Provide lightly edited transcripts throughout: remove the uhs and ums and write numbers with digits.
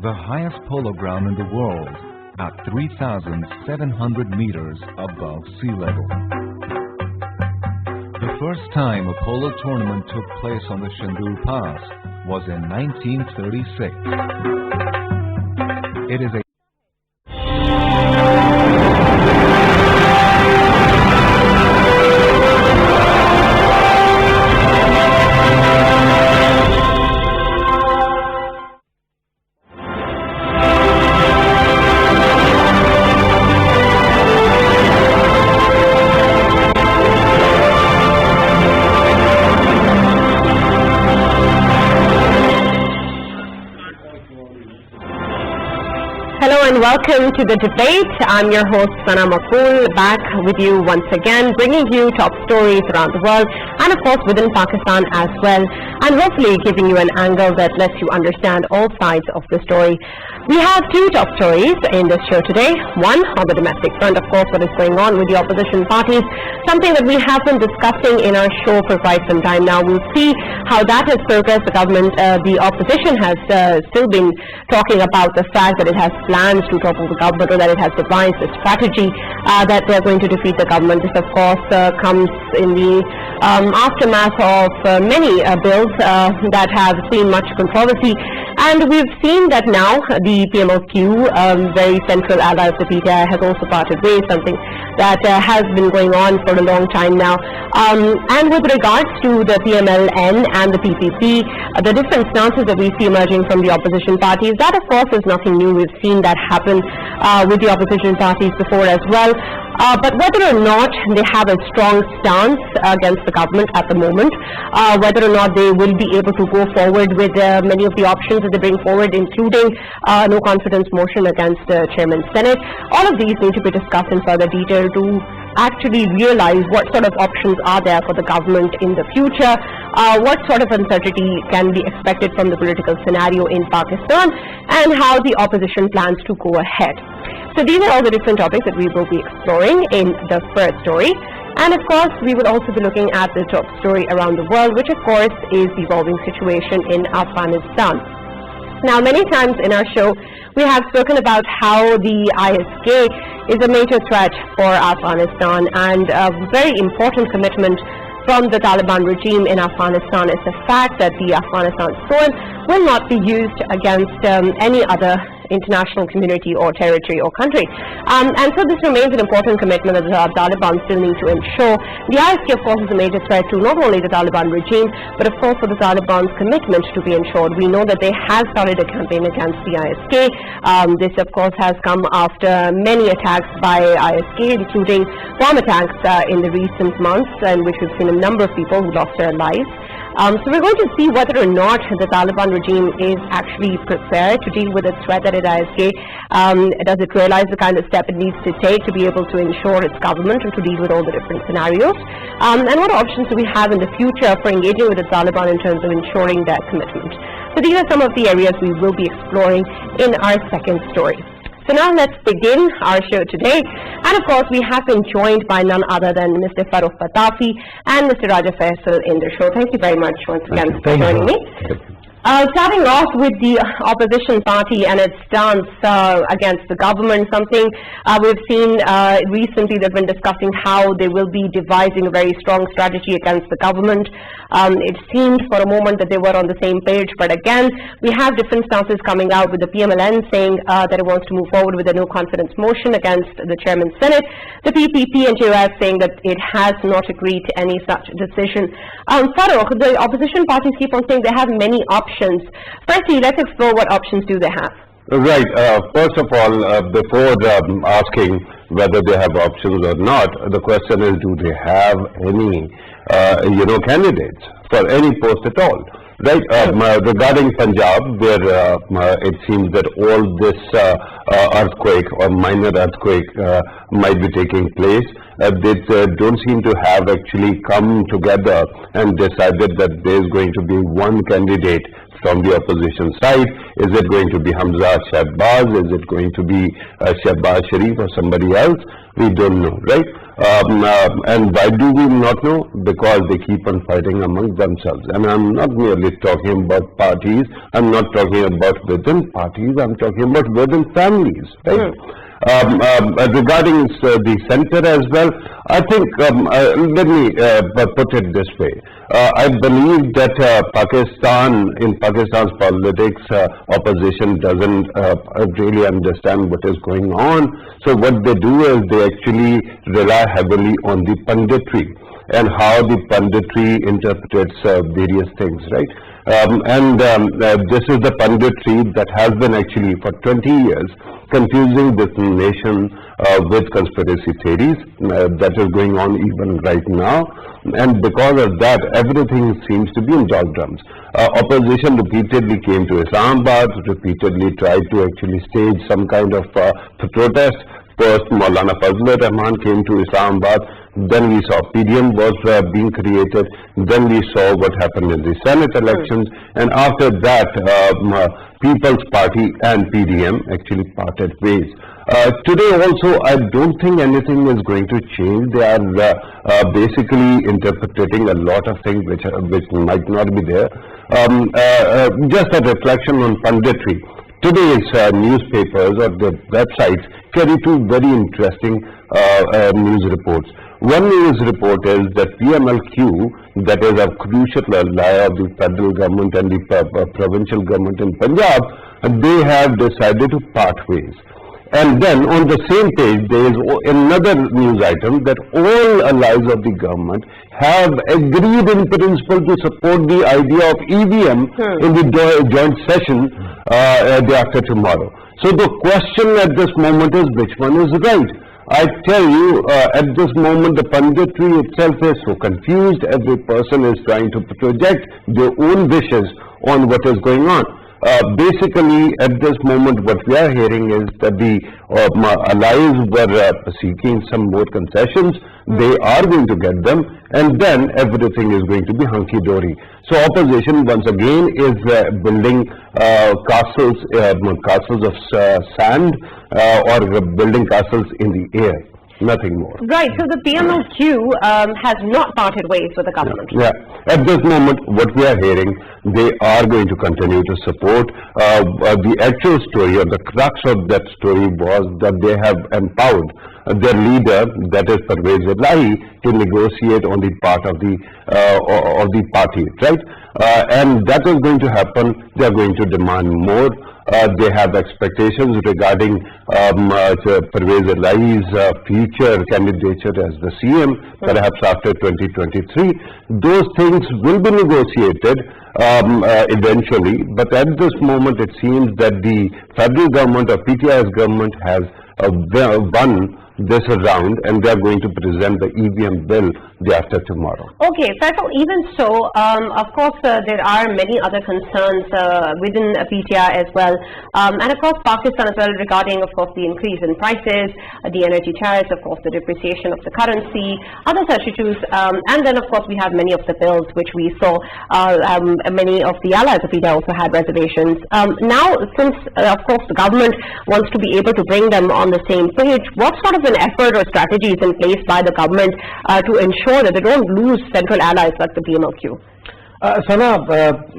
the highest polo ground in the world at 3,700 meters above sea level. The first time a polo tournament took place on the Shandur Pass was in 1936. It is a welcome to the debate. I'm your host Sana Maqbool, back with you once again, bringing you top stories around the world and of course within Pakistan as well, and hopefully giving you an angle that lets you understand all sides of the story. We have two top stories in this show today. One on the domestic front, of course, what is going on with the opposition parties, something that we have been discussing in our show for quite some time now. We'll see how that has progressed. The government, the opposition has still been talking about the fact that it has plans to topple the government, or that it has devised a strategy that they're going to defeat the government. This, of course, comes in the aftermath of many bills that have seen much controversy. And we've seen that now the PMLQ, very central ally of the PTI, has also parted ways, something that has been going on for a long time now. And with regards to the PMLN and the PPP, the different stances that we see emerging from the opposition parties, that of course is nothing new. We've seen that happen with the opposition parties before as well. But whether or not they have a strong stance against the government at the moment, whether or not they will be able to go forward with many of the options that they bring forward, including no confidence motion against Chairman Senate, all of these need to be discussed in further detail to actually realize what sort of options are there for the government in the future, what sort of uncertainty can be expected from the political scenario in Pakistan, and how the opposition plans to go ahead. So these are all the different topics that we will be exploring in the first story. And of course, we will also be looking at the top story around the world, which of course is the evolving situation in Afghanistan. Now, many times in our show, we have spoken about how the ISK is a major threat for Afghanistan, and a very important commitment from the Taliban regime in Afghanistan is the fact that the Afghanistan soil will not be used against any other international community or territory or country. And so this remains an important commitment that the Taliban still need to ensure. The ISK, of course, is a major threat to not only the Taliban regime, but of course for the Taliban's commitment to be ensured. We know that they have started a campaign against the ISK. This, of course, has come after many attacks by ISK, including bomb attacks in the recent months, in which we've seen a number of people who lost their lives. So we're going to see whether or not the Taliban regime is actually prepared to deal with the threat that it ISK. Does it realize the kind of step it needs to take to be able to ensure its government and to deal with all the different scenarios? And what options do we have in the future for engaging with the Taliban in terms of ensuring their commitment? So these are some of the areas we will be exploring in our second story. So now let's begin our show today. And of course, we have been joined by none other than Mr. Farooq Fatafi and Mr. Raja Faisal in the show. Thank you very much once again for joining me. Starting off with the opposition party and its stance against the government, something we've seen recently. They've been discussing how they will be devising a very strong strategy against the government. It seemed for a moment that they were on the same page, but again, we have different stances coming out, with the PMLN saying that it wants to move forward with a no confidence motion against the Chairman Senate, the PPP and JOS saying that it has not agreed to any such decision. Farooq, the opposition parties keep on saying they have many options. Firstly, let's explore what options do they have. Right. First of all, before asking whether they have options or not, the question is, do they have any, candidates for any post at all? Right. Regarding Punjab, there it seems that all this earthquake or minor earthquake might be taking place. They don't seem to have actually come together and decided that there is going to be one candidate from the opposition side. Is it going to be Hamza Shahbaz? Is it going to be Shahbaz Sharif or somebody else? We don't know, right? And why do we not know? Because they keep on fighting among themselves. And I'm not merely talking about parties. I'm not talking about within parties. I'm talking about within families, right? Regarding the center as well, I think, let me put it this way. I believe that in Pakistan's politics, opposition doesn't really understand what is going on. So what they do is they actually rely heavily on the punditry and how the punditry interprets various things, right? This is the punditry that has been actually for 20 years confusing this nation with conspiracy theories that is going on even right now. And because of that, everything seems to be in doldrums. Opposition repeatedly came to Islamabad, repeatedly tried to actually stage some kind of protest. First, Maulana Fazlur Rahman came to Islamabad. Then we saw PDM was being created. Then we saw what happened in the Senate elections. And after that, People's Party and PDM actually parted ways. Today also, I don't think anything is going to change. They are basically interpreting a lot of things which might not be there. Just a reflection on punditry. Today's newspapers or the websites carry two very interesting news reports. One news report is that PMLQ, that is a crucial ally of the federal government and the provincial government in Punjab, they have decided to part ways. And then on the same page, there is another news item that all allies of the government have agreed in principle to support the idea of EVM in the joint session day after tomorrow. So the question at this moment is which one is right? I tell you, at this moment, the punditry itself is so confused. Every person is trying to project their own wishes on what is going on. Basically, at this moment, what we are hearing is that the allies were seeking some more concessions. They are going to get them, and then everything is going to be hunky-dory. So opposition, once again, is building castles of sand or building castles in the air. Nothing more. Right. So the PMLQ has not parted ways with the government. Yeah. At this moment, what we are hearing, they are going to continue to support. The actual story or the crux of that story was that they have empowered their leader, that is Parvez Elahi, to negotiate on the part of the party, right? And that is going to happen. They are going to demand more. They have expectations regarding Parvez Elahi's future candidature as the CM, perhaps after 2023. Those things will be negotiated eventually, but at this moment it seems that the federal government or PTI's government has won this round, and they are going to present the EVM bill day after tomorrow. Okay, Faisal, even so, of course, there are many other concerns within PTI as well, and of course Pakistan as well regarding, of course, the increase in prices, the energy tariffs, of course, the depreciation of the currency, other such issues, and then of course we have many of the bills which we saw many of the allies of PTI also had reservations. Now, since of course the government wants to be able to bring them on the same page, what sort of an effort or strategy is in place by the government to ensure that they don't lose central allies like the PMLQ? Sana,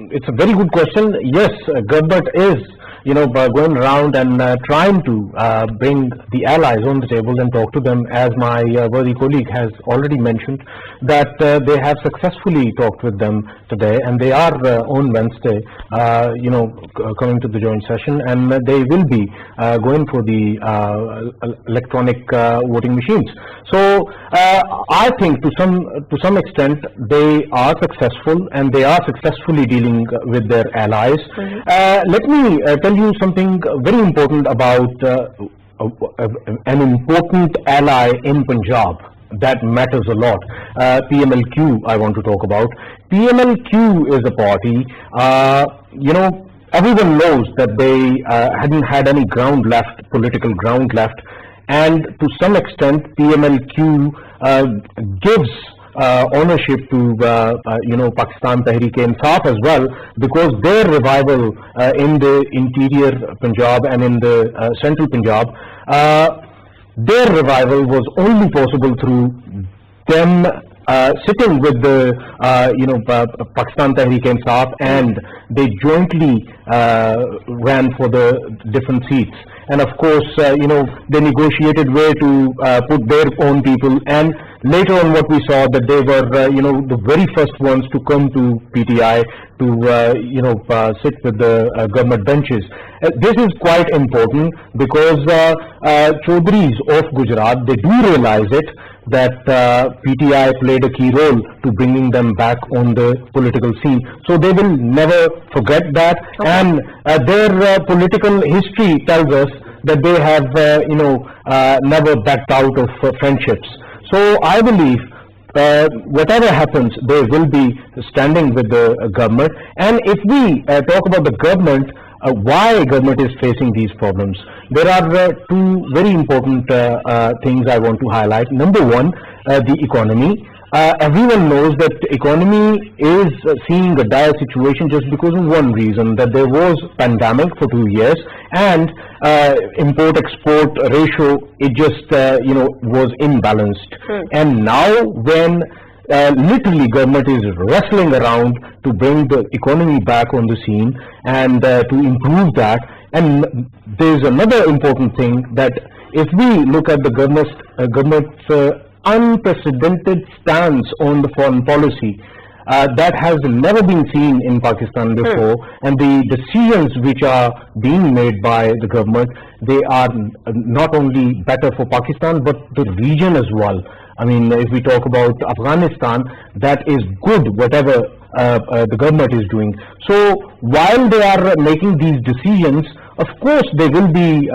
it's a very good question. Yes, government is, going around and trying to bring the allies on the table and talk to them, as my worthy colleague has already mentioned, that they have successfully talked with them today, and they are on Wednesday, coming to the joint session, and they will be going for the electronic voting machines. So I think to some extent they are successful, and they are successfully dealing with their allies. Let me tell you something very important about an important ally in Punjab that matters a lot. PMLQ, I want to talk about. PMLQ is a party, everyone knows that they hadn't had any ground left, political ground left, and to some extent PMLQ gives ownership to Pakistan Tehreek-e-Insaf as well, because their revival in the interior Punjab and in the central Punjab, their revival was only possible through them sitting with the Pakistan Tehreek-e-Insaf, and they jointly ran for the different seats. And of course, they negotiated where to put their own people, and later on what we saw that they were, the very first ones to come to PTI to, sit with the government benches. This is quite important because Chaudhrys of Gujarat, they do realize it, that PTI played a key role to bringing them back on the political scene. So they will never forget that. Okay. And their political history tells us that they have, never backed out of friendships. So I believe whatever happens, they will be standing with the government. And if we talk about the government, why government is facing these problems, there are two very important things I want to highlight. Number one, the economy. Everyone knows that economy is seeing a dire situation just because of one reason, that there was pandemic for 2 years, and import-export ratio, it just was imbalanced. And now when literally government is wrestling around to bring the economy back on the scene and to improve that. And there's another important thing, that if we look at the government's unprecedented stance on the foreign policy, that has never been seen in Pakistan before, and the decisions which are being made by the government, they are not only better for Pakistan but the region as well. I mean, if we talk about Afghanistan, that is good, whatever the government is doing. So while they are making these decisions, of course they will be,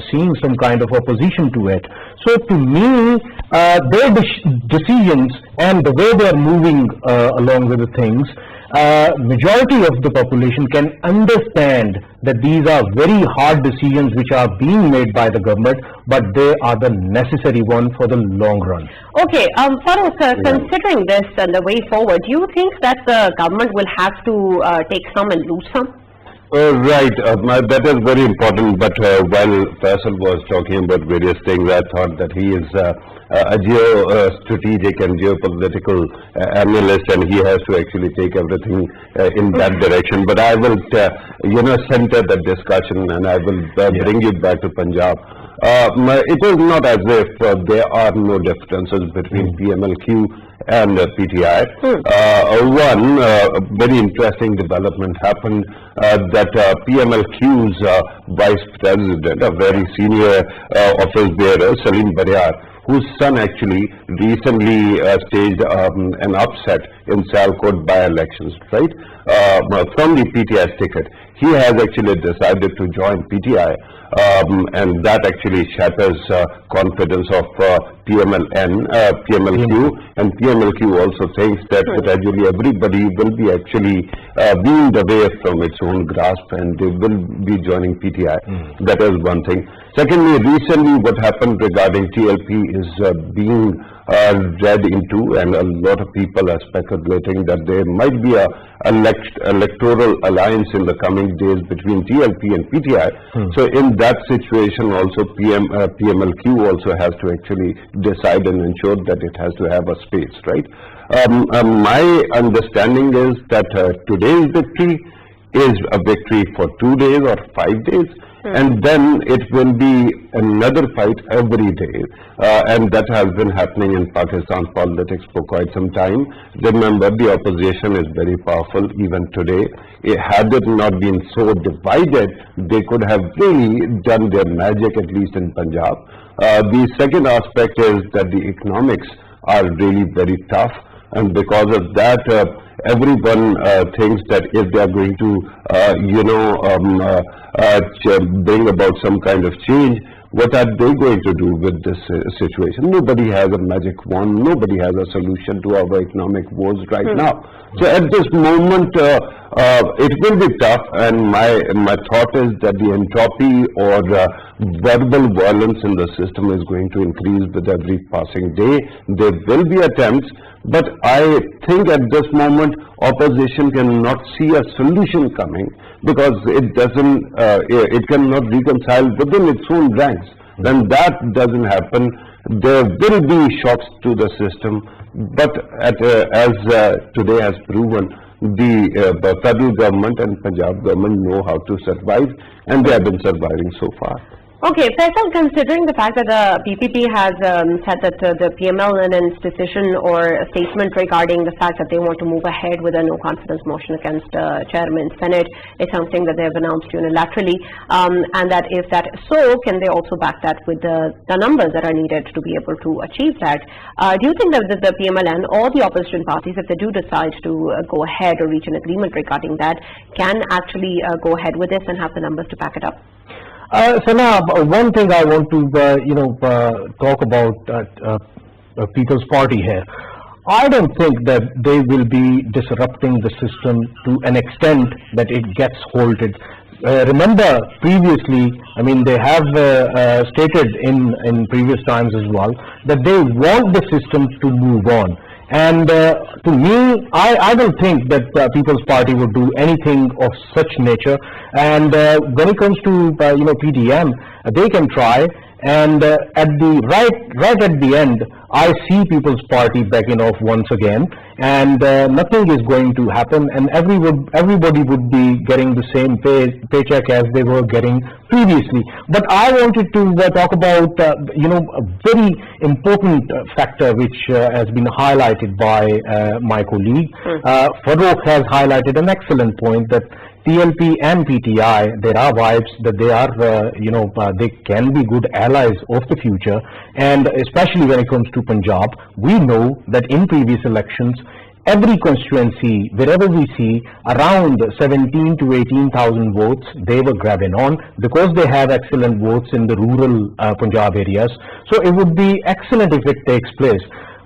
seeing some kind of opposition to it. So to me, their decisions and the way they are moving along with the things, majority of the population can understand that these are very hard decisions which are being made by the government, but they are the necessary one for the long run. Okay, Farouk, considering this and the way forward, do you think that the government will have to take some and lose some? Right, that is very important, but while Faisal was talking about various things, I thought that he is a geostrategic and geopolitical analyst, and he has to actually take everything in that direction. But I will, center the discussion, and I will bring you back to Punjab. It is not as if there are no differences between PMLQ and PTI. One very interesting development happened, that PMLQ's vice president, a very senior office bearer, Salim Baryar, whose son actually recently staged an upset in Sialkot by-elections, right, from the PTI's ticket. He has actually decided to join PTI, and that actually shatters confidence of PMLQ, and PMLQ also thinks that gradually everybody will be actually weaned away from its own grasp, and they will be joining PTI. That is one thing. Secondly, recently what happened regarding TLP is being read into, and a lot of people are speculating that there might be a electoral alliance in the coming days between TLP and PTI. So in that situation also PMLQ also has to actually decide and ensure that it has to have a space, right? My understanding is that today's victory is a victory for 2 days or 5 days, and then it will be another fight every day, and that has been happening in Pakistan politics for quite some time. Remember, the opposition is very powerful even today. Had it not been so divided, they could have really done their magic, at least in Punjab. The second aspect is that the economics are really very tough, and because of that, everyone thinks that if they are going to, bring about some kind of change, what are they going to do with this situation? Nobody has a magic wand. Nobody has a solution to our economic woes right now. So at this moment, It will be tough, and my thought is that the entropy or verbal violence in the system is going to increase with every passing day. There will be attempts, but I think at this moment opposition cannot see a solution coming because it doesn't, it cannot reconcile within its own ranks. When that doesn't happen, there will be shocks to the system. But as today has proven, the federal government and Punjab government know how to survive, and they have been surviving so far. Okay, Faisal, considering the fact that the PPP has said that the PML in its decision or a statement regarding the fact that they want to move ahead with a no confidence motion against Chairman Senate is something that they have announced unilaterally, and that if that is so, can they also back that with the numbers that are needed to be able to achieve that? Do you think that the PMLN or the opposition parties, if they do decide to go ahead or reach an agreement regarding that, can actually go ahead with this and have the numbers to back it up? Sana, one thing I want to, talk about People's Party here. I don't think that they will be disrupting the system to an extent that it gets halted. Remember, previously, I mean, they have stated in previous times as well that they want the system to move on. And to me, I don't think that People's Party would do anything of such nature. And when it comes to PDM, they can try. And at the right at the end, I see People's Party backing off once again, and nothing is going to happen, and everybody would be getting the same paycheck as they were getting previously. But I wanted to talk about a very important factor which has been highlighted by my colleague. Farooq has highlighted an excellent point that TLP and PTI, there are vibes that they are, they can be good allies of the future, and especially when it comes to Punjab, we know that in previous elections, every constituency, wherever we see, around 17 to 18,000 votes, they were grabbing on because they have excellent votes in the rural Punjab areas. So it would be excellent if it takes place.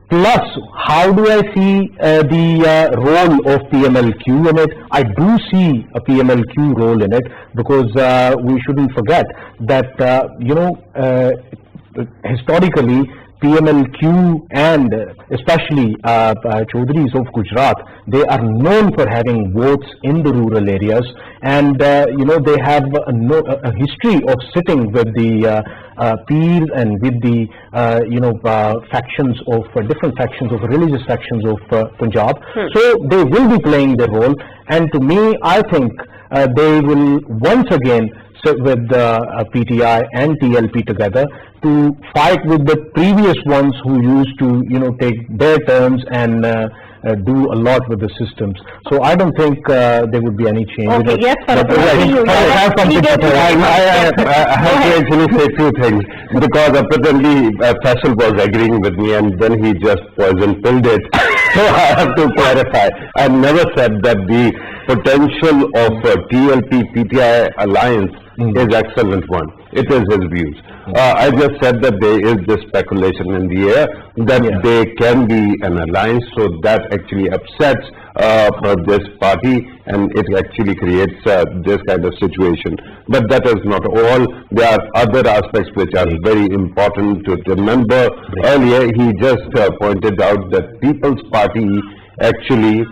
Plus, how do I see the role of PMLQ in it? I do see a PMLQ role in it because we shouldn't forget that, historically, PMLQ and especially Chaudhrys of Gujarat, they are known for having votes in the rural areas, and they have a history of sitting with the peers and with the factions of different factions of religious factions of Punjab. So they will be playing their role, and to me, I think they will once again sit with PTI and TLP together to fight with the previous ones who used to, take their turns and do a lot with the systems. So I don't think there would be any change. Okay, yes, I have to actually say two things, because apparently Faisal was agreeing with me and then he just poison pilled it. So I have to clarify. I never said that the potential of TLP-PTI alliance is excellent one. It is his views. I just said that there is this speculation in the air that they can be an alliance, so that actually upsets this party and it actually creates this kind of situation. But that is not all. There are other aspects which are very important to remember. Earlier he just pointed out that People's Party actually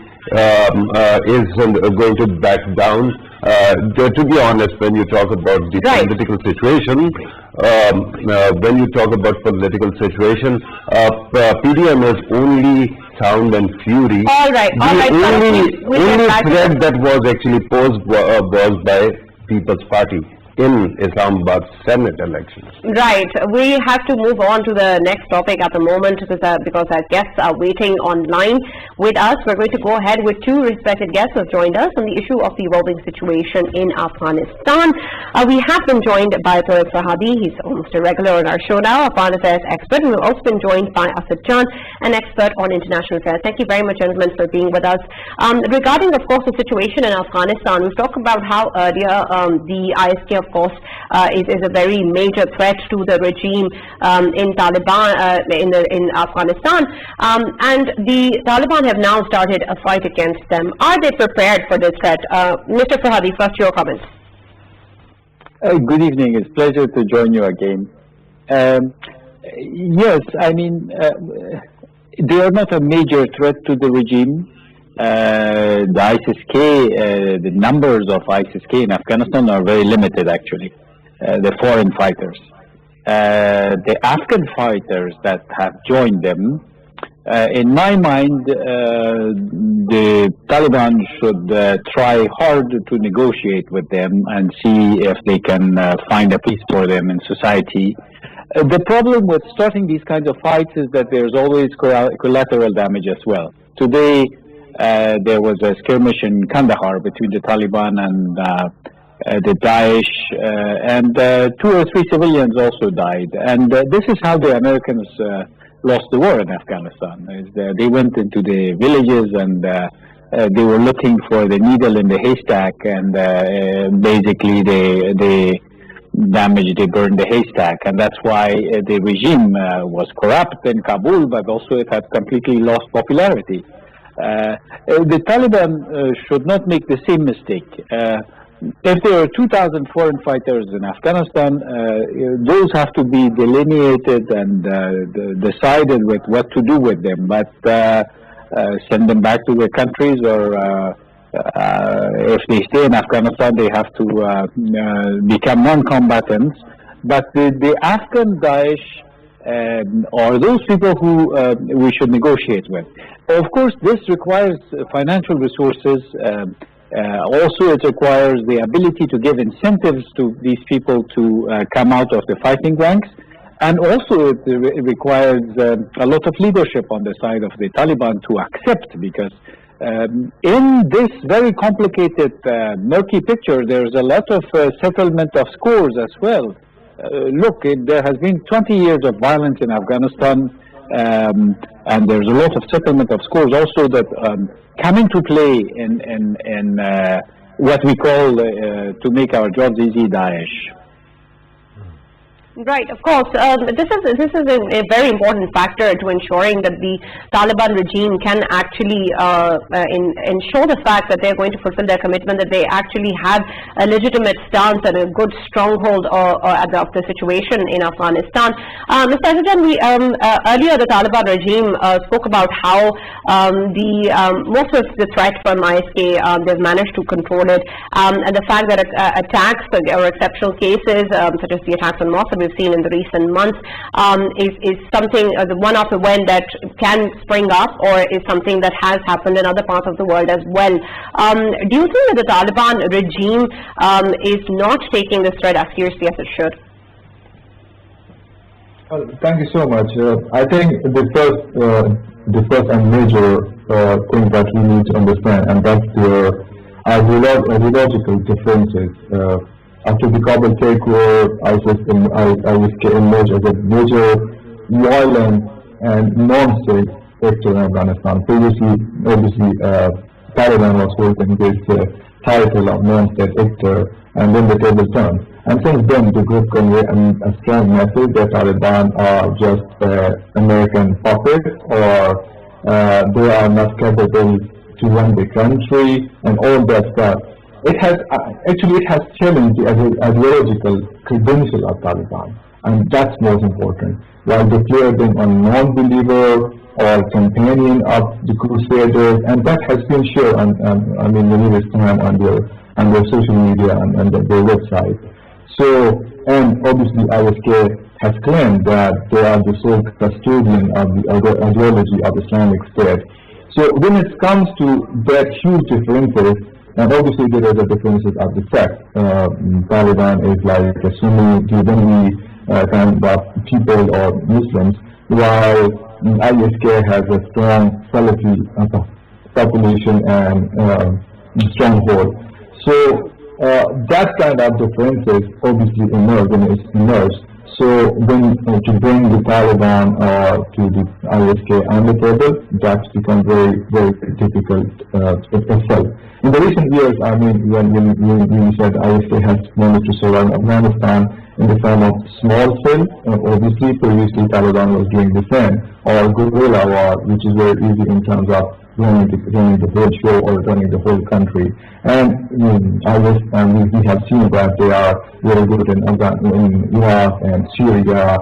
is going to back down. To be honest, when you talk about the political situation, PDM is only sound and fury. All right. The only threat that was actually posed was by People's Party in Islamabad Senate elections. Right. We have to move on to the next topic at the moment because our guests are waiting online with us. We're going to go ahead with two respected guests who have joined us on the issue of the evolving situation in Afghanistan. We have been joined by Tariq Sahabi. He's almost a regular on our show now, a foreign affairs expert. We've also been joined by Asad Jan, an expert on international affairs. Thank you very much, gentlemen, for being with us. Regarding, of course, the situation in Afghanistan, we've talked about how earlier the ISKF of course, is a very major threat to the regime in Taliban, in Afghanistan. And the Taliban have now started a fight against them. Are they prepared for this threat? Mr. Farhadi, first your comments. Good evening. It's a pleasure to join you again. Yes, I mean, they are not a major threat to the regime. The ISIS-K, the numbers of ISIS-K in Afghanistan are very limited, actually, the foreign fighters. The Afghan fighters that have joined them, in my mind, the Taliban should try hard to negotiate with them and see if they can find a peace for them in society. The problem with starting these kinds of fights is that there's always collateral damage as well. Today, there was a skirmish in Kandahar between the Taliban and the Daesh, and 2 or 3 civilians also died. And this is how the Americans lost the war in Afghanistan. They went into the villages and they were looking for the needle in the haystack, and basically they burned the haystack, and that's why the regime was corrupt in Kabul, but also it had completely lost popularity. The Taliban should not make the same mistake. If there are 2,000 foreign fighters in Afghanistan, those have to be delineated and decided with what to do with them, but send them back to their countries, or if they stay in Afghanistan, they have to become non-combatants. But the Afghan Daesh are those people who we should negotiate with. Of course, this requires financial resources. Also, it requires the ability to give incentives to these people to come out of the fighting ranks. And also, it requires a lot of leadership on the side of the Taliban to accept, because in this very complicated, murky picture, there's a lot of settlement of scores as well. Look, there has been 20 years of violence in Afghanistan, and there's a lot of settlement of scores also that come into play in what we call, to make our jobs easy, Daesh. Right, of course. This is a very important factor to ensuring that the Taliban regime can actually ensure the fact that they're going to fulfill their commitment, that they actually have a legitimate stance and a good stronghold of the situation in Afghanistan. Mr. President, earlier the Taliban regime spoke about how most of the threat from ISK, they've managed to control it, and the fact that attacks or exceptional cases, such as the attacks on Mosul we've seen in the recent months, is something, the one-off event that can spring up, or is something that has happened in other parts of the world as well. Do you think that the Taliban regime is not taking this threat as seriously as it should? Thank you so much. I think the first and major thing that we need to understand, and that's the ideological differences. After the Kabul takeover, ISIS emerged as a major violent and non-state actor in Afghanistan. Previously, obviously, Taliban was holding this title of non-state actor, and then the table turned. And since then, the group conveyed a strong message that Taliban are just American puppets, or they are not capable to run the country, and all that stuff. It has challenged the ideological credential of Taliban, and that's most important. While declaring them a non-believer or companion of the Crusaders, and that has been shared on numerous times on their social media and their website. So, and obviously ISK has claimed that they are the sole custodian of the ideology of Islamic State. So when it comes to that huge differences, and obviously there are the differences of the sect. Taliban is like a Sunni, Jibani kind of people or Muslims, while ISK has a strong Salafi population and stronghold. So that kind of differences obviously emerge, So when to bring the Taliban to the ISK on the table, that's become very, very difficult itself. In the recent years, I mean, when you said ISK has managed to survive Afghanistan in the form of small cell, obviously previously Taliban was doing the same, or guerrilla war, which is very easy in terms of running the whole show or running the whole country. And we have seen that they are very good in Iraq and Syria.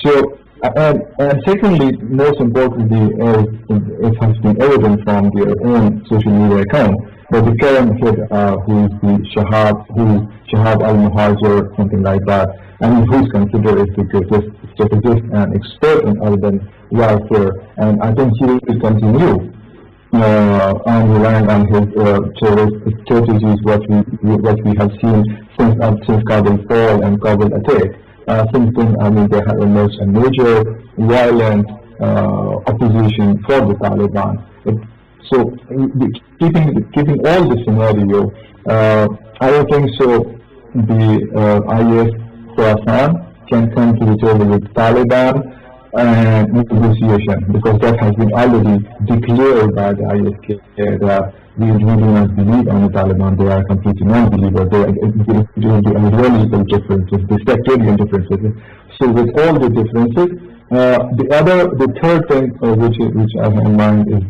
So, and secondly, most importantly, it has been evident from their own social media account that the current head, who is the Shahab al-Muhajir, something like that, and who's considered as the greatest strategist and expert in urban warfare, and I think he will continue on relying on his strategies, what we have seen since Kabul fall and Kabul attack. Since then, I mean, there has emerged a major violent opposition for the Taliban. So, keeping all the scenario, I don't think so. The IS Khorasan can come to the table with Taliban and negotiation, because that has been already declared by the ISK that we do not believe on the Taliban. They are completely non-believers. They are the ideological differences, the sectarian differences. So with all the differences, the third thing which I have in mind is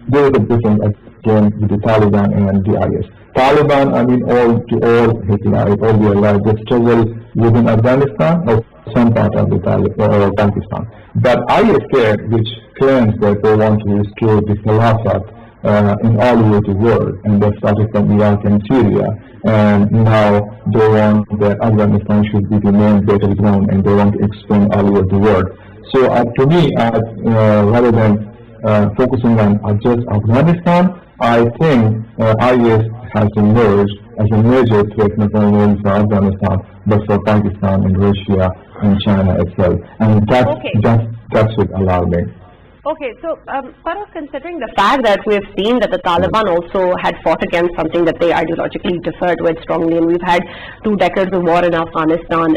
there is a difference again with the Taliban and the IS. Taliban, I mean, all their life, they struggle within Afghanistan or some part of the Pakistan. But ISK, which claims that they want to restore the Khilafat in all over the world, and they started from Iraq and Syria, and now they want that Afghanistan should be the main battleground, and they want to expand all over the world. So to me, rather than focusing on just Afghanistan, I think IS has emerged as a major threat not only for Afghanistan but for Pakistan and Russia and China itself, and that's what alarmed me. Okay, so Farouk, considering the fact that we have seen that the Taliban also had fought against something that they ideologically differed with strongly, and we've had 2 decades of war in Afghanistan,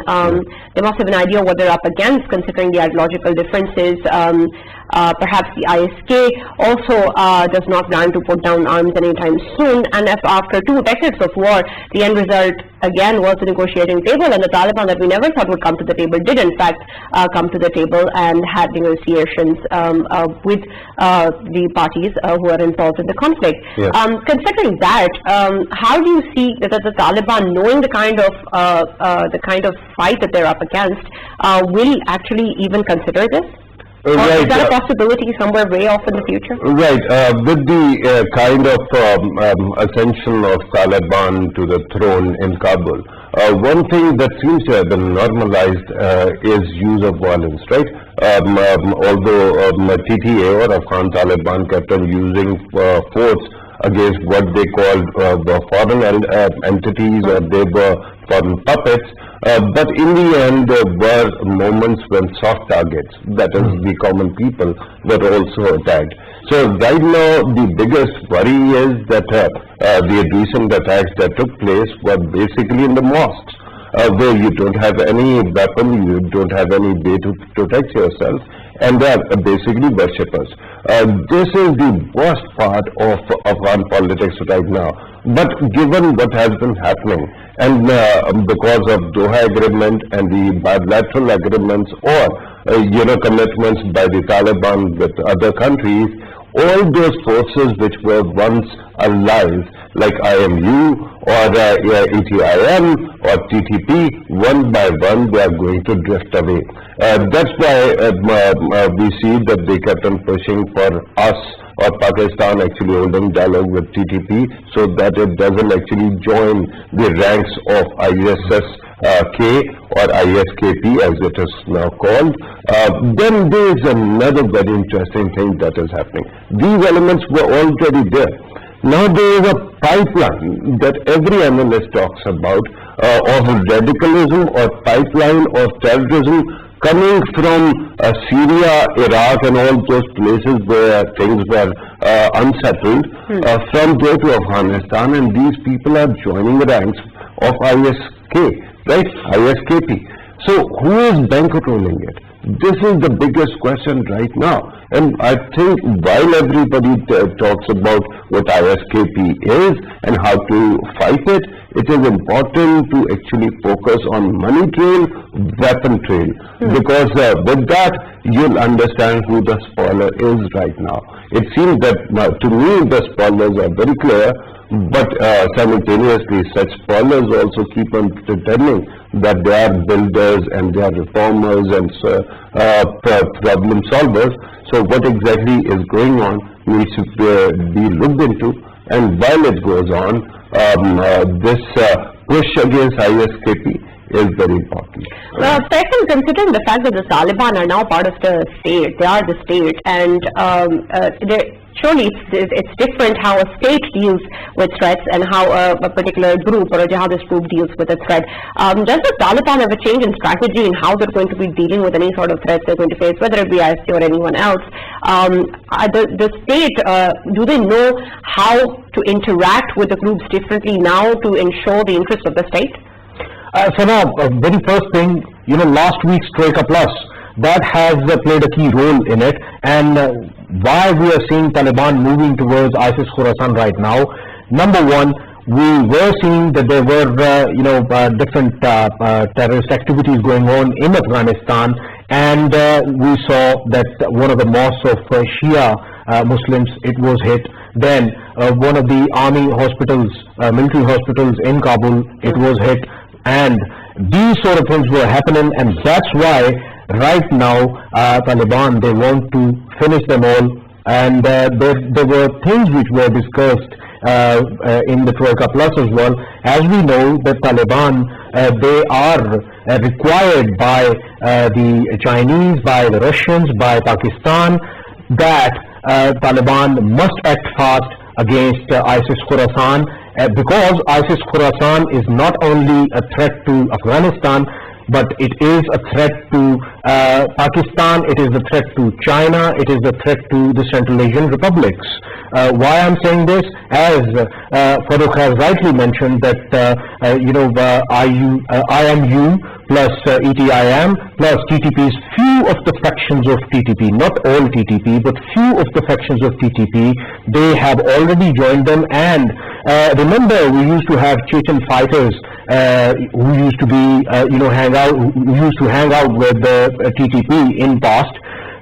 they must have an idea what they're up against considering the ideological differences. Perhaps the ISK also does not plan to put down arms anytime soon, and if after 2 decades of war, the end result again was the negotiating table, and the Taliban that we never thought would come to the table did in fact come to the table and had negotiations with the parties who are involved in the conflict. Yes. Considering that, how do you see that the Taliban, knowing the kind of fight that they're up against, will actually even consider this? Or is that a possibility somewhere way off in the future? Right. With the kind of ascension of Taliban to the throne in Kabul, one thing that seems to have been normalized is use of violence, right? Although TTA or Afghan Taliban kept on using force against what they called foreign entities, or they were foreign puppets. But in the end, there were moments when soft targets, that is the common people, were also attacked. So right now, the biggest worry is that the recent attacks that took place were basically in the mosques, where you don't have any weapon, you don't have any way to protect yourself, and they are basically worshippers. This is the worst part of Afghan politics right now. But given what has been happening, and because of Doha Agreement and the bilateral agreements or commitments by the Taliban with other countries, all those forces which were once allies, like IMU or ETIM or TTP, one by one they are going to drift away. That's why we see that they kept on pushing for us or Pakistan actually holding dialogue with TTP so that it doesn't actually join the ranks of ISS-K or ISKP as it is now called. Then there is another very interesting thing that is happening. These elements were already there. Now there is a pipeline that every analyst talks about of radicalism or pipeline of terrorism coming from Syria, Iraq and all those places where things were unsettled, from there to Afghanistan, and these people are joining the ranks of ISK. right? ISKP. So who is bankrolling it? This is the biggest question right now. And I think while everybody talks about what ISKP is and how to fight it, it is important to actually focus on money trail, weapon trail. Because with that, you'll understand who the spoiler is right now. It seems that to me the spoilers are very clear, but simultaneously such spoilers also keep on pretending that they are builders and they are reformers and problem solvers. So what exactly is going on needs to be looked into, and while it goes on, this push against ISKP is very important. Well, second, considering the fact that the Taliban are now part of the state, they are the state, and surely it's different how a state deals with threats and how a particular group or a jihadist group deals with a threat. Does the Taliban have a change in strategy in how they're going to be dealing with any sort of threats they're going to face, whether it be ISK or anyone else? The state, do they know how to interact with the groups differently now to ensure the interest of the state? Sana, very first thing, last week's Troika Plus, that has played a key role in it, and why we are seeing Taliban moving towards ISIS Khorasan right now. Number one, we were seeing that there were, different terrorist activities going on in Afghanistan, and we saw that one of the mosques of Shia Muslims, it was hit. Then one of the army hospitals, military hospitals in Kabul, it was hit. And these sort of things were happening, and that's why right now Taliban, they want to finish them all, and there were things which were discussed in the Troika Plus as well. As we know, the Taliban, they are required by the Chinese, by the Russians, by Pakistan, that Taliban must act fast against ISIS Khorasan, because ISIS Khorasan is not only a threat to Afghanistan, but it is a threat to Pakistan, it is a threat to China, it is a threat to the Central Asian republics. Why I'm saying this? As Farooq has rightly mentioned that, IMU plus ETIM plus TTP's few of the factions of TTP, not all TTP, but few of the factions of TTP, they have already joined them. And remember, we used to have Chechen fighters who used to be, who used to hang out with the TTP in past.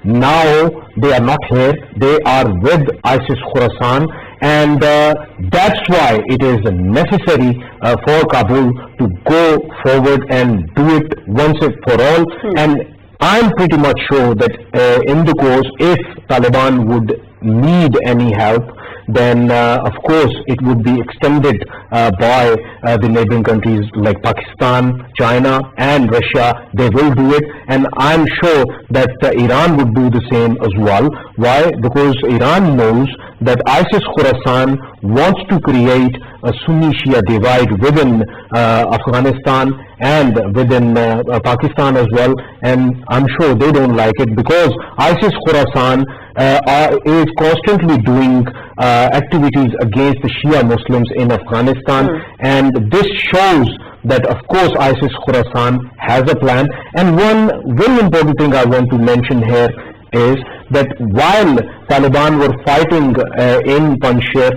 Now they are not here, they are with ISIS Khorasan, and that's why it is necessary for Kabul to go forward and do it once and for all. And I'm pretty much sure that in the course, if Taliban would need any help, then of course it would be extended by the neighboring countries like Pakistan, China and Russia. They will do it, and I'm sure that Iran would do the same as well. Why? Because Iran knows that ISIS Khorasan wants to create a Sunni-Shia divide within Afghanistan and within Pakistan as well, and I'm sure they don't like it, because ISIS Khorasan is constantly doing activities against the Shia Muslims in Afghanistan, and this shows that of course ISIS Khorasan has a plan. And one very important thing I want to mention here is that while Taliban were fighting in Panjshir,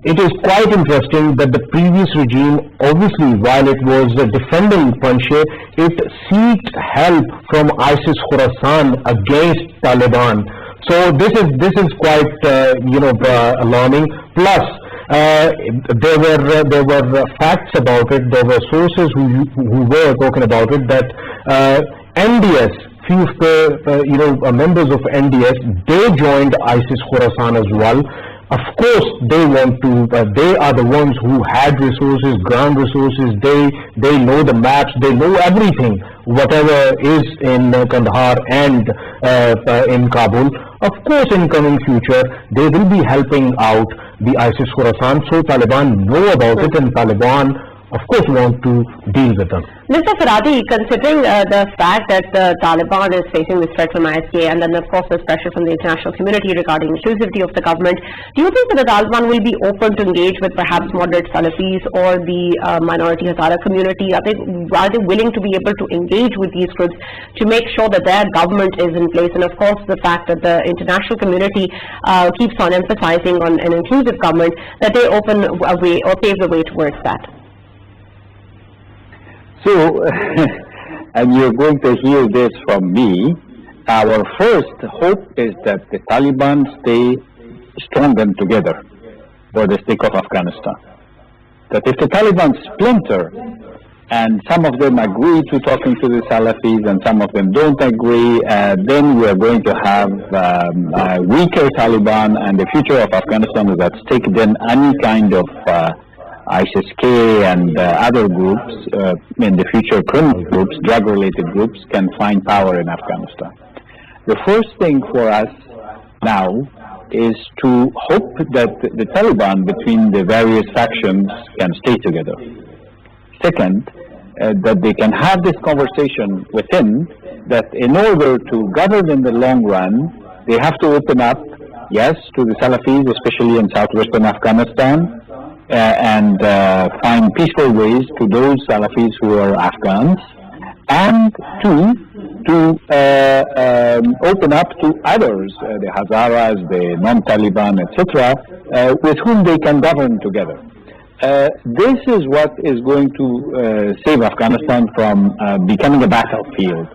it is quite interesting that the previous regime, obviously while it was defending Panjshir, it sought help from ISIS Khorasan against Taliban. So this is quite alarming. Plus there were facts about it. There were sources who were talking about it, that NDS, few of the members of NDS, they joined ISIS Khorasan as well. Of course, they want to. They are the ones who had resources, ground resources. They know the maps. They know everything, whatever is in Kandahar and in Kabul. Of course, in coming future, they will be helping out the ISIS Khorasan. So Taliban know about it, and Taliban of course, want to deal with them. Mr. Faradi, considering the fact that the Taliban is facing this threat from ISK and then of course there's pressure from the international community regarding inclusivity of the government, do you think that the Taliban will be open to engage with perhaps moderate Salafis or the minority Hazara community? Are they willing to be able to engage with these groups to make sure that their government is in place? And of course the fact that the international community keeps on emphasizing on an inclusive government, that they open a way or pave the way towards that. So, and you're going to hear this from me, our first hope is that the Taliban stay strong and together for the sake of Afghanistan. That if the Taliban splinter and some of them agree to talking to the Salafis and some of them don't agree, then we are going to have a weaker Taliban, and the future of Afghanistan is at stake. Then any kind of ISIS-K and other groups, in the future criminal groups, drug-related groups, can find power in Afghanistan. The first thing for us now is to hope that the Taliban, between the various factions, can stay together. Second, that they can have this conversation within, that in order to govern in the long run, they have to open up, yes, to the Salafis, especially in southwestern Afghanistan, and find peaceful ways to those Salafis who are Afghans, and to open up to others, the Hazaras, the non-Taliban, etc., with whom they can govern together. This is what is going to save Afghanistan from becoming a battlefield.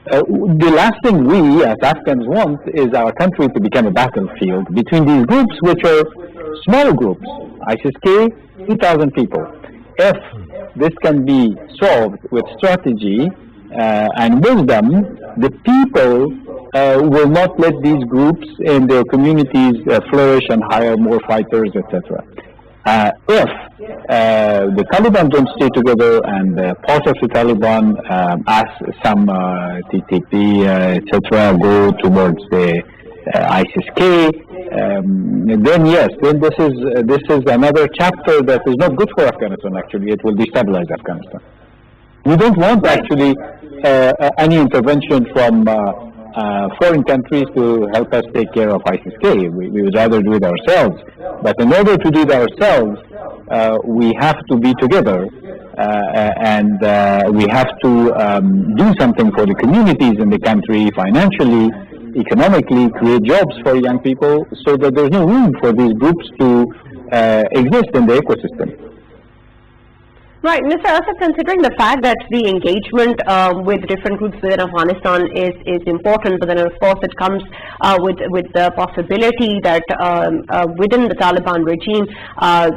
The last thing we as Afghans want is our country to become a battlefield between these groups, which are small groups. ISIS-K, 2,000 people. If this can be solved with strategy and wisdom, the people will not let these groups in their communities flourish and hire more fighters, etc. If the Taliban don't stay together and part of the Taliban, as some TTP, etc., go towards the ISIS-K, then yes, then this is another chapter that is not good for Afghanistan. Actually, it will destabilize Afghanistan. We don't want actually any intervention from foreign countries to help us take care of ISIS-K. We would rather do it ourselves. But in order to do it ourselves, we have to be together, and we have to do something for the communities in the country, financially, economically, create jobs for young people, so that there's no room for these groups to exist in the ecosystem. Right, Mr. Asad, considering the fact that the engagement with different groups within Afghanistan is important, but then of course it comes with the possibility that within the Taliban regime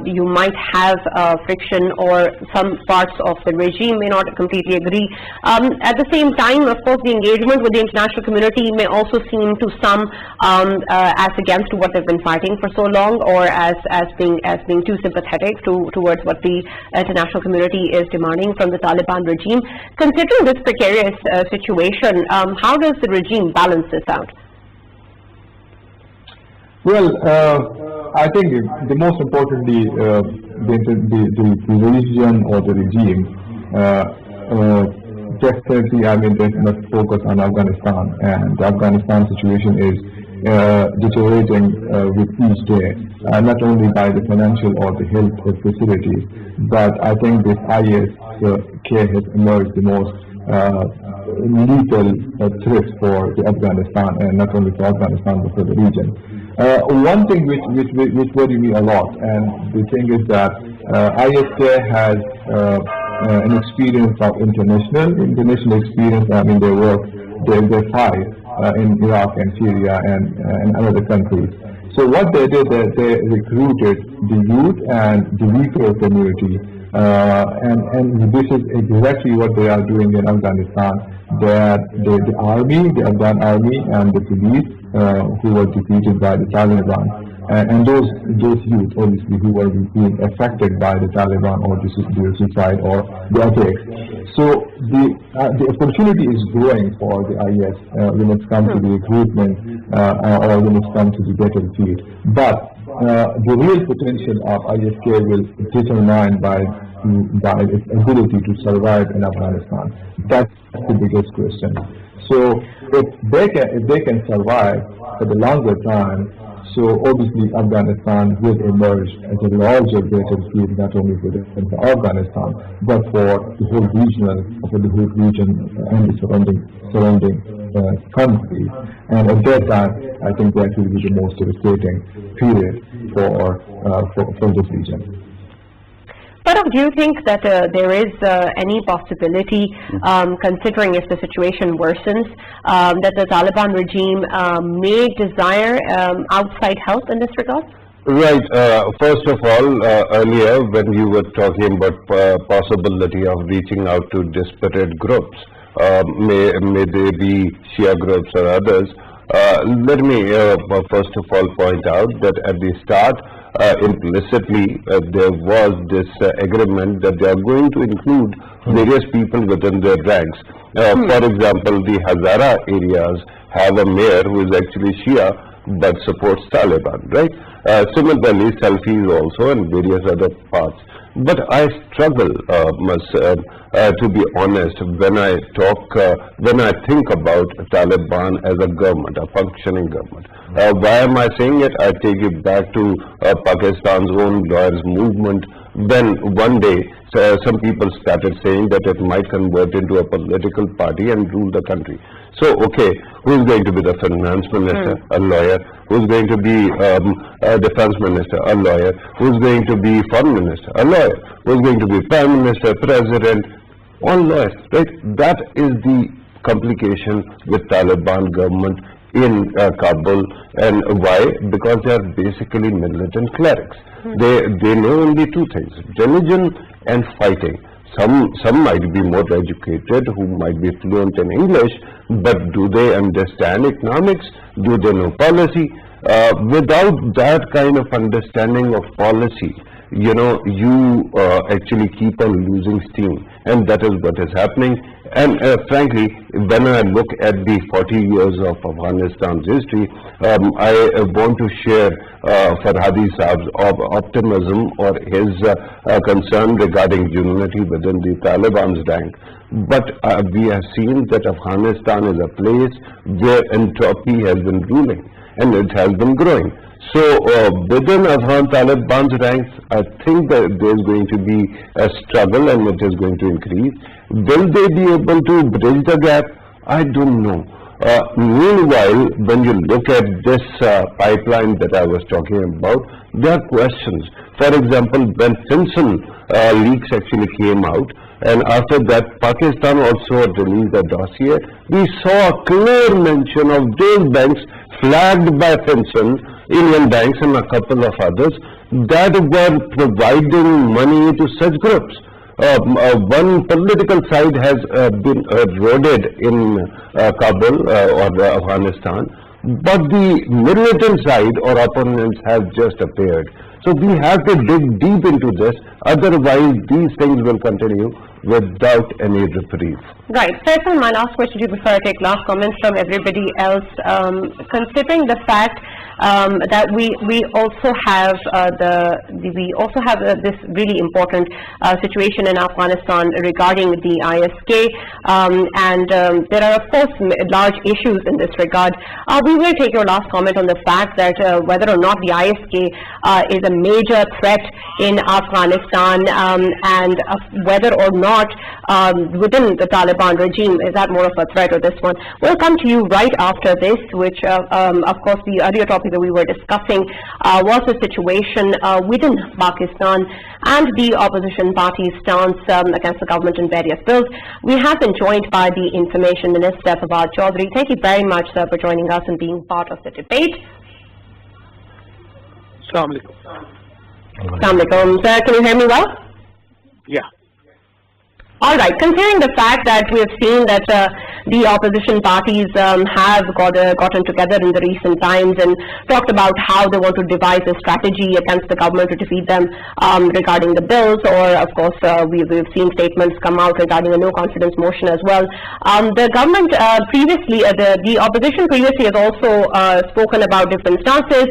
you might have friction, or some parts of the regime may not completely agree. At the same time, of course, the engagement with the international community may also seem to some as against what they've been fighting for so long, or as being too sympathetic towards what the international community is demanding from the Taliban regime. Considering this precarious situation, how does the regime balance this out? Well, I think the most importantly, the religion or the regime definitely, I mean, they must focus on Afghanistan, and the Afghanistan situation is deteriorating with each day, not only by the financial or the health facilities, but I think this ISK has emerged the most lethal threat for the Afghanistan, and not only for Afghanistan but for the region. One thing which worries me a lot, and the thing is that ISK has an experience of international experience. I mean, they fight in Iraq and Syria and other countries. So what they did, they recruited the youth and the weaker community, and this is exactly what they are doing in Afghanistan. The army, the Afghan army, and the police who were defeated by the Taliban, and those youth obviously who were being affected by the Taliban or the suicide or the attacks. So the opportunity is growing for the IS when it comes to the recruitment or when it comes to the battlefield. But the real potential of ISK will be determined by by its ability to survive in Afghanistan? That's the biggest question. So if they can survive for the longer time, so obviously Afghanistan will emerge as a larger battlefield, not only for Afghanistan, but for the whole region and the surrounding countries. And at that time, I think that will be the most devastating period for this region. But do you think that there is any possibility, considering if the situation worsens, that the Taliban regime may desire outside help in this regard? Right. First of all, earlier when you were talking about possibility of reaching out to disparate groups, may they be Shia groups or others, let me first of all point out that at the start, implicitly there was this agreement that they are going to include various people within their ranks. For example, the Hazara areas have a mayor who is actually Shia but supports Taliban, right? Similarly, Selfis also and various other parts. But I struggle, to be honest, when I think about Taliban as a government, a functioning government. Why am I saying it? I take it back to Pakistan's own lawyers movement. Then one day, some people started saying that it might convert into a political party and rule the country. So, okay, who's going to be the finance minister? A lawyer. Who's going to be a defense minister? A lawyer. Who's going to be foreign minister? A lawyer. Who's going to be prime minister, president? All lawyers, right? That is the complication with Taliban government in Kabul. And why? Because they are basically militant clerics. They know only two things: religion and fighting. Some might be more educated, who might be fluent in English, but do they understand economics? Do they know policy? Without that kind of understanding of policy, you actually keep on losing steam, and that is what is happening. And frankly, when I look at the 40 years of Afghanistan's history, I want to share Farhadi Saab's optimism or his concern regarding unity within the Taliban's rank. But we have seen that Afghanistan is a place where entropy has been ruling, and it has been growing. So within Afghan Taliban's ranks, I think that there is going to be a struggle and it is going to increase. Will they be able to bridge the gap? I don't know. Meanwhile, when you look at this pipeline that I was talking about, there are questions. For example, when FinCEN leaks actually came out, and after that Pakistan also released a dossier, we saw a clear mention of those banks flagged by FinCEN, Indian banks and a couple of others, that were providing money to such groups. One political side has been eroded in Kabul or Afghanistan, but the militant side or opponents have just appeared. So we have to dig deep into this, otherwise these things will continue without any reprieve. Right. Faisal, my last question to you before I take last comments from everybody else. Considering the fact that we also have this really important situation in Afghanistan regarding the ISK, and there are of course large issues in this regard. We will take your last comment on the fact that whether or not the ISK is a major threat in Afghanistan, and whether or not within the Taliban regime is that more of a threat or this one. We'll come to you right after this, which of course the earlier topic that we were discussing was the situation within Pakistan and the opposition party's stance against the government in various bills. We have been joined by the Information Minister Fawad Chaudhry. Thank you very much, sir, for joining us and being part of the debate. Assalamu alaikum. Assalamu alaikum. Sir, can you hear me well? Yeah. All right. Considering the fact that we have seen that the opposition parties have gotten together in the recent times and talked about how they want to devise a strategy against the government to defeat them regarding the bills, or of course we've seen statements come out regarding a no confidence motion as well. The government previously, the opposition previously has also spoken about different stances,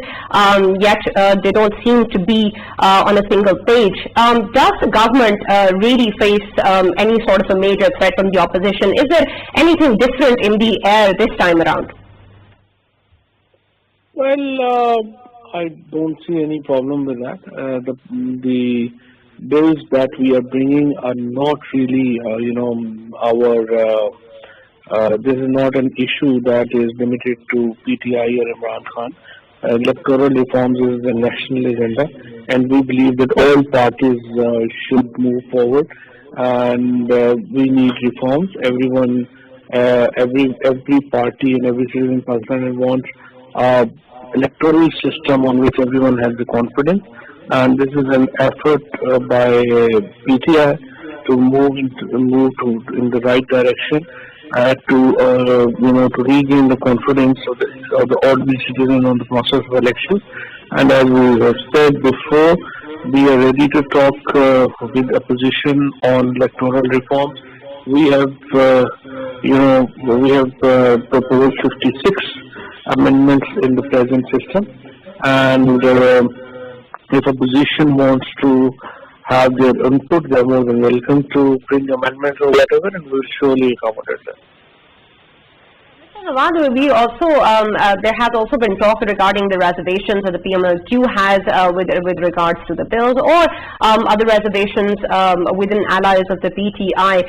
yet they don't seem to be on a single page. Does the government really face any sort of a major threat from the opposition? Is there anything different in the air this time around? Well, I don't see any problem with that. The bills that we are bringing are not really, this is not an issue that is limited to PTI or Imran Khan. Electoral reforms is the national agenda, and we believe that all parties should move forward, and we need reforms. Everyone, every party and every citizen in Pakistan wants electoral system on which everyone has the confidence, and this is an effort by PTI to move in the right direction, to regain the confidence of the ordinary citizen on the process of elections. And as we have said before, we are ready to talk with opposition on electoral reforms. We have proposed 56 amendments in the present system, and if opposition wants to have their input, they are more than welcome to bring amendments or whatever, and we will surely accommodate them. We also, there has also been talk regarding the reservations that the PMLQ has with regards to the bills, or other reservations within allies of the PTI.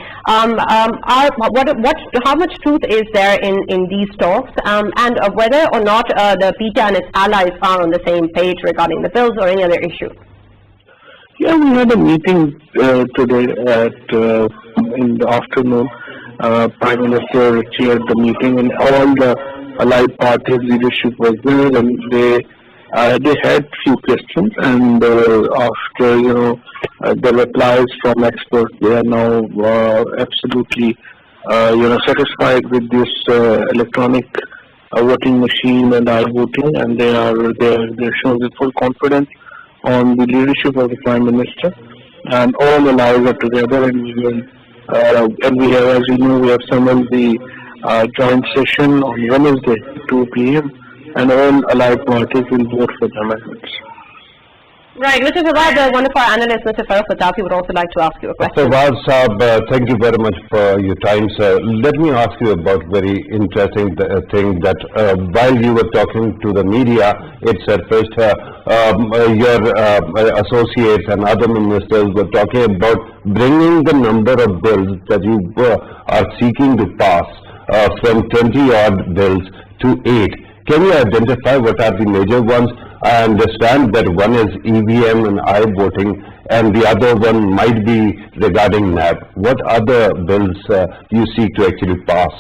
How much truth is there in these talks, and whether or not the PTI and its allies are on the same page regarding the bills or any other issue? Yeah, we had a meeting today in the afternoon. Prime Minister chaired the meeting, and all the allied parties leadership was there, and they had few questions, and after the replies from experts, they are now absolutely satisfied with this electronic voting machine and I-voting, and they show the full confidence on the leadership of the Prime Minister, and all the allies are together, and we will. And we have, as you know, we have summoned the joint session on Wednesday, 2 p.m., and all allied parties will vote for the amendments. Right, Mr. Fawad, one of our analysts, Mr. Farooq Fatafi, would also like to ask you a question. Fawad Saab, thank you very much for your time, sir. Let me ask you about very interesting thing that while you were talking to the media, it surfaced your associates and other ministers were talking about bringing the number of bills that you are seeking to pass from 20-odd bills to 8. Can you identify what are the major ones? I understand that one is EVM and I-voting, and the other one might be regarding NAB. What other bills you seek to actually pass?